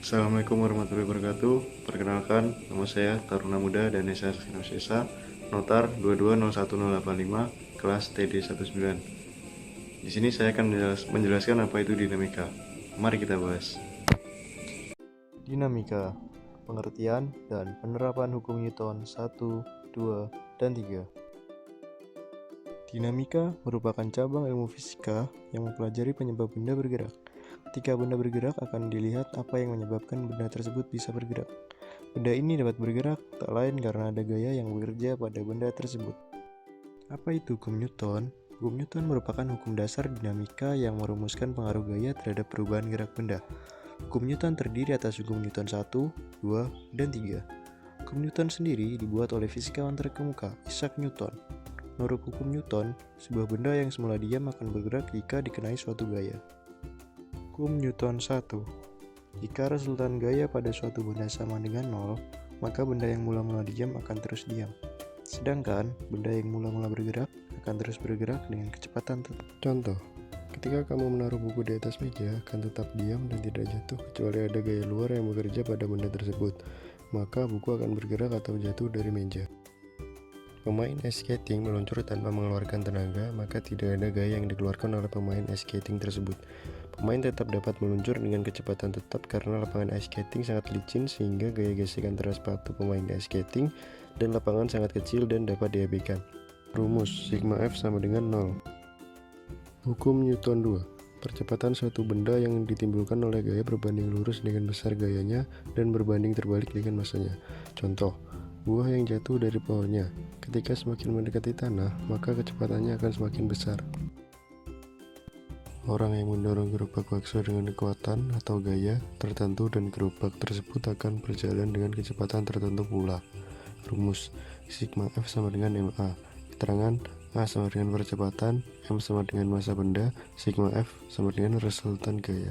Assalamualaikum warahmatullahi wabarakatuh. Perkenalkan, nama saya Taruna Muda Danesa Sinosesa, Notar 220185, kelas TD19. Di sini saya akan menjelaskan apa itu dinamika. Mari kita bahas. Dinamika, pengertian dan penerapan hukum Newton 1, 2, dan 3. Dinamika merupakan cabang ilmu fisika yang mempelajari penyebab benda bergerak. Ketika benda bergerak, akan dilihat apa yang menyebabkan benda tersebut bisa bergerak. Benda ini dapat bergerak tak lain karena ada gaya yang bekerja pada benda tersebut. Apa itu hukum Newton? Hukum Newton merupakan hukum dasar dinamika yang merumuskan pengaruh gaya terhadap perubahan gerak benda. Hukum Newton terdiri atas hukum Newton 1, 2, dan 3. Hukum Newton sendiri dibuat oleh fisikawan terkemuka, Isaac Newton. Menurut hukum Newton, sebuah benda yang semula diam akan bergerak jika dikenai suatu gaya. Hukum Newton 1. Jika resultan gaya pada suatu benda sama dengan 0, maka benda yang mula-mula diam akan terus diam. Sedangkan benda yang mula-mula bergerak akan terus bergerak dengan kecepatan tetap. Contoh, ketika kamu menaruh buku di atas meja, akan tetap diam dan tidak jatuh kecuali ada gaya luar yang bekerja pada benda tersebut. Maka buku akan bergerak atau jatuh dari meja. Pemain ice skating meluncur tanpa mengeluarkan tenaga, maka tidak ada gaya yang dikeluarkan oleh pemain ice skating tersebut. Pemain tetap dapat meluncur dengan kecepatan tetap karena lapangan ice skating sangat licin sehingga gaya gesek antara sepatu pemain ice skating dan lapangan sangat kecil dan dapat diabaikan. Rumus sigma F sama dengan 0. Hukum Newton 2. Percepatan suatu benda yang ditimbulkan oleh gaya berbanding lurus dengan besar gayanya dan berbanding terbalik dengan masanya. Contoh, buah yang jatuh dari pohonnya. Ketika semakin mendekati tanah, maka kecepatannya akan semakin besar. Orang yang mendorong gerobak bakso dengan kekuatan atau gaya tertentu dan gerobak tersebut akan berjalan dengan kecepatan tertentu pula. Rumus sigma F sama dengan MA. Keterangan A sama dengan percepatan, M sama dengan massa benda, sigma F sama dengan resultan gaya.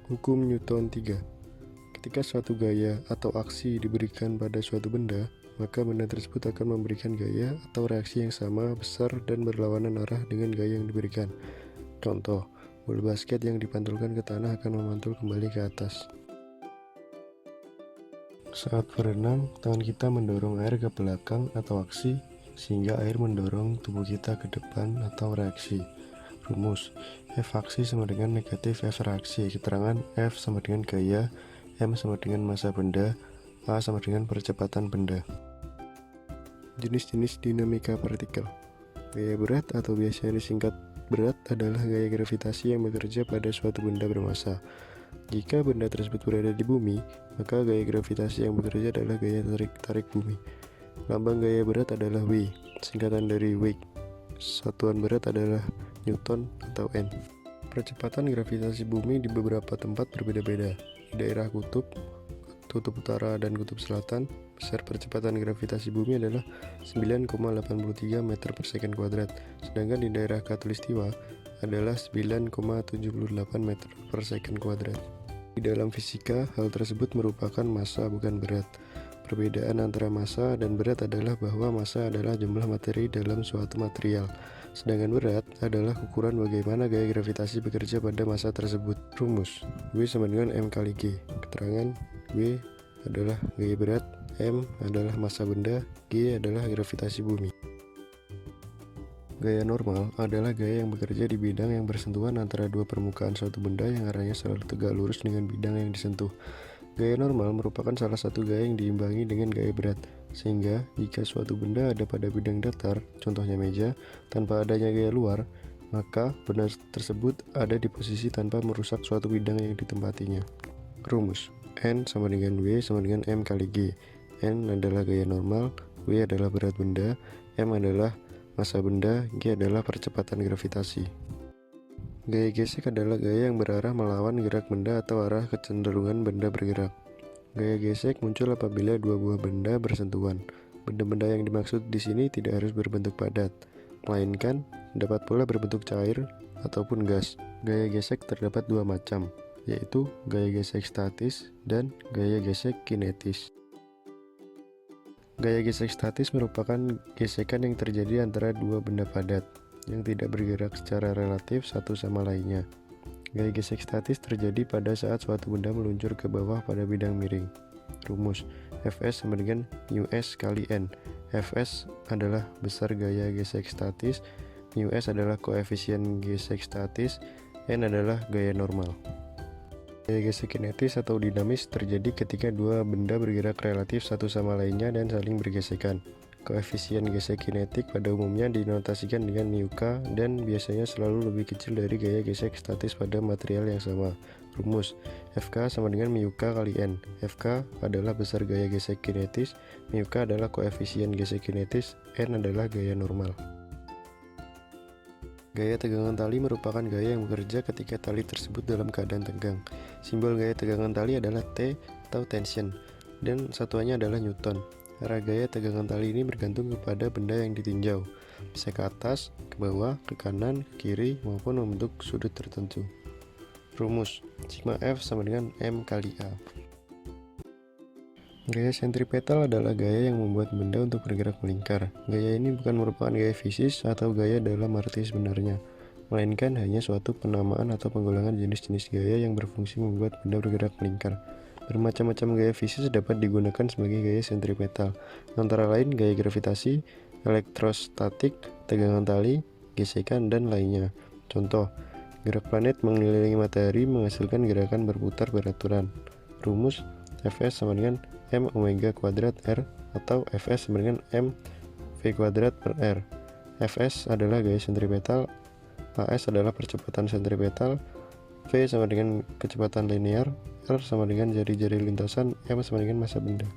Hukum Newton 3. Ketika suatu gaya atau aksi diberikan pada suatu benda, maka benda tersebut akan memberikan gaya atau reaksi yang sama, besar, dan berlawanan arah dengan gaya yang diberikan. Contoh, bola basket yang dipantulkan ke tanah akan memantul kembali ke atas. Saat berenang, tangan kita mendorong air ke belakang atau aksi, sehingga air mendorong tubuh kita ke depan atau reaksi. Rumus F aksi sama dengan negatif F reaksi. Keterangan F sama dengan gaya, M sama dengan massa benda, A sama dengan percepatan benda. Jenis-jenis dinamika partikel. Gaya berat atau biasanya disingkat berat adalah gaya gravitasi yang bekerja pada suatu benda bermassa. Jika benda tersebut berada di bumi, maka gaya gravitasi yang bekerja adalah gaya tarik bumi. Lambang gaya berat adalah W, singkatan dari weight. Satuan berat adalah Newton atau N. Percepatan gravitasi bumi di beberapa tempat berbeda-beda. Di daerah kutub utara dan kutub selatan, besar percepatan gravitasi bumi adalah 9,83 meter per second kuadrat, sedangkan di daerah khatulistiwa adalah 9,78 meter per second kuadrat. Di dalam fisika, hal tersebut merupakan massa bukan berat. Perbedaan antara massa dan berat adalah bahwa massa adalah jumlah materi dalam suatu material, sedangkan berat adalah ukuran bagaimana gaya gravitasi bekerja pada massa tersebut. Rumus W sama dengan M kali G. Keterangan W adalah gaya berat, M adalah massa benda, G adalah gravitasi bumi. Gaya normal adalah gaya yang bekerja di bidang yang bersentuhan antara dua permukaan suatu benda yang arahnya selalu tegak lurus dengan bidang yang disentuh. Gaya normal merupakan salah satu gaya yang diimbangi dengan gaya berat, sehingga jika suatu benda ada pada bidang datar, contohnya meja, tanpa adanya gaya luar, maka benda tersebut ada di posisi tanpa merusak suatu bidang yang ditempatinya. Rumus N sama dengan W sama dengan M kali G. N adalah gaya normal, W adalah berat benda, M adalah massa benda, G adalah percepatan gravitasi. Gaya gesek adalah gaya yang berarah melawan gerak benda atau arah kecenderungan benda bergerak. Gaya gesek muncul apabila dua buah benda bersentuhan. Benda-benda yang dimaksud di sini tidak harus berbentuk padat, melainkan dapat pula berbentuk cair ataupun gas. Gaya gesek terdapat dua macam, yaitu gaya gesek statis dan gaya gesek kinetis. Gaya gesek statis merupakan gesekan yang terjadi antara dua benda padat yang tidak bergerak secara relatif satu sama lainnya. Gaya gesek statis terjadi pada saat suatu benda meluncur ke bawah pada bidang miring. Rumus Fs sama dengan μs kali N. Fs adalah besar gaya gesek statis, μs adalah koefisien gesek statis, N adalah gaya normal. Gaya gesek kinetis atau dinamis terjadi ketika dua benda bergerak relatif satu sama lainnya dan saling bergesekan. Koefisien gesek kinetik pada umumnya dinotasikan dengan μk dan biasanya selalu lebih kecil dari gaya gesek statis pada material yang sama. Rumus Fk sama dengan μk kali N. Fk adalah besar gaya gesek kinetis, μk adalah koefisien gesek kinetis, N adalah gaya normal. Gaya tegangan tali merupakan gaya yang bekerja ketika tali tersebut dalam keadaan tegang. Simbol gaya tegangan tali adalah T atau tension, dan satuannya adalah Newton. Arah gaya tegangan tali ini bergantung kepada benda yang ditinjau, bisa ke atas, ke bawah, ke kanan, ke kiri, maupun membentuk sudut tertentu. Rumus sigma F sama dengan M kali A. Gaya sentripetal adalah gaya yang membuat benda untuk bergerak melingkar. Gaya ini bukan merupakan gaya fisis atau gaya dalam arti sebenarnya, melainkan hanya suatu penamaan atau penggolongan jenis-jenis gaya yang berfungsi membuat benda bergerak melingkar. Bermacam-macam gaya fisis dapat digunakan sebagai gaya sentripetal, antara lain gaya gravitasi, elektrostatik, tegangan tali, gesekan, dan lainnya. Contoh, gerak planet mengelilingi matahari menghasilkan gerakan berputar beraturan. Rumus Fs sama dengan M omega kuadrat R atau Fs sama dengan M V kuadrat per R. Fs adalah gaya sentripetal, As adalah percepatan sentripetal, V sama dengan kecepatan linear, R sama dengan jari-jari lintasan, M sama dengan massa benda.